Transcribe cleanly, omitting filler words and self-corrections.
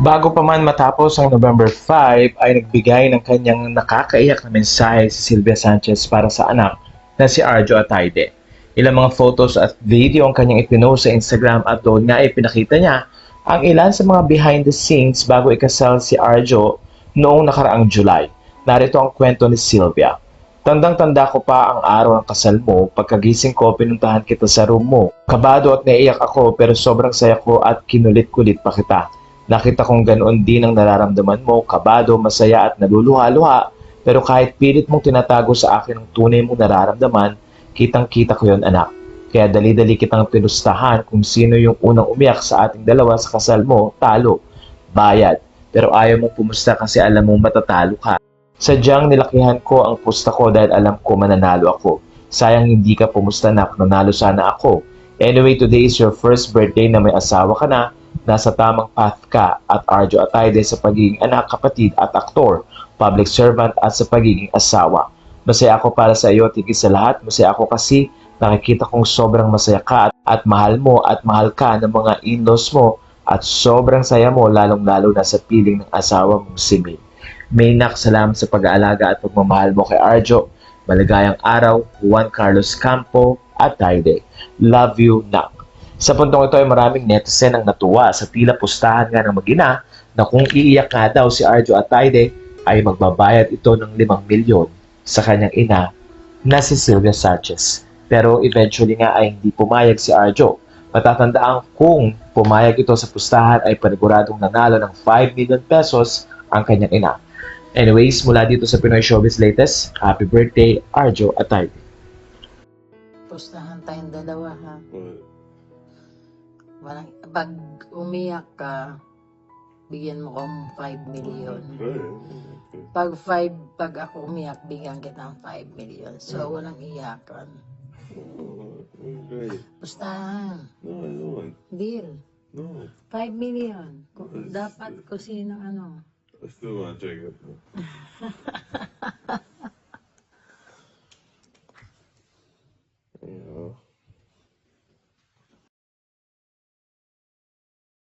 Bago pa man matapos ang November 5, ay nagbigay ng kanyang nakakaiyak na mensahe si Sylvia Sanchez para sa anak na si Arjo Atayde. Ilang mga photos at video ang kanyang ipinost sa Instagram at doon nga ay pinakita niya ang ilan sa mga behind the scenes bago ikasal si Arjo noong nakaraang July. Narito ang kwento ni Sylvia. Tandang-tanda ko pa ang araw ng kasal mo, pagkagising ko pinuntahan kita sa room mo. Kabado at naiyak ako pero sobrang saya ko at kinulit-kulit pa kita. Nakita kong ganoon din ang nararamdaman mo, kabado, masaya at naluluha-luha. Pero kahit pilit mong tinatago sa akin ang tunay mong nararamdaman, kitang-kita ko yon anak. Kaya dali-dali kitang pinustahan kung sino yung unang umiyak sa ating dalawa sa kasal mo, talo, bayad. Pero ayaw mong pumusta kasi alam mong matatalo ka. Sadyang nilakihan ko ang pusta ko dahil alam ko mananalo ako. Sayang hindi ka pumusta na nanalo sana ako. Anyway, today is your first birthday na may asawa ka na, nasa tamang path ka at Arjo Atayde sa pagiging anak, kapatid at aktor, public servant at sa pagiging asawa. Masaya ako para sa iyo at higit sa lahat, masaya ako kasi nakikita kong sobrang masaya ka at mahal mo at mahal ka ng mga in-laws mo at sobrang saya mo lalong-lalo na sa piling ng asawa mong si May. Maynak, salamat sa pag-aalaga at pagmamahal mo kay Arjo. Maligayang araw, Juan Carlos Campo at Atayde. Love you, Nak. Sa puntong ito ay maraming netizen ang natuwa sa tila pustahan nga ng mag-ina na kung iiyak nga daw si Arjo Atayde ay magbabayad ito ng 5 milyon sa kanyang ina na si Sylvia Sanchez. Pero eventually nga ay hindi pumayag si Arjo. Matatandaan kung pumayag ito sa pustahan ay paniguradong nanalo ng 5 million pesos ang kanyang ina. Anyways, mula dito sa Pinoy Showbiz Latest, happy birthday, Arjo Atayde. Pustahan tayong dalawa ha. Pag umiyak ka, bigyan mo kong 5 million. Pag ako umiyak, bigyan kita ng 5 million. So, walang iyakan. Pustahan. Deal. 5 million. Dapat kung sino ano. I still want to take it.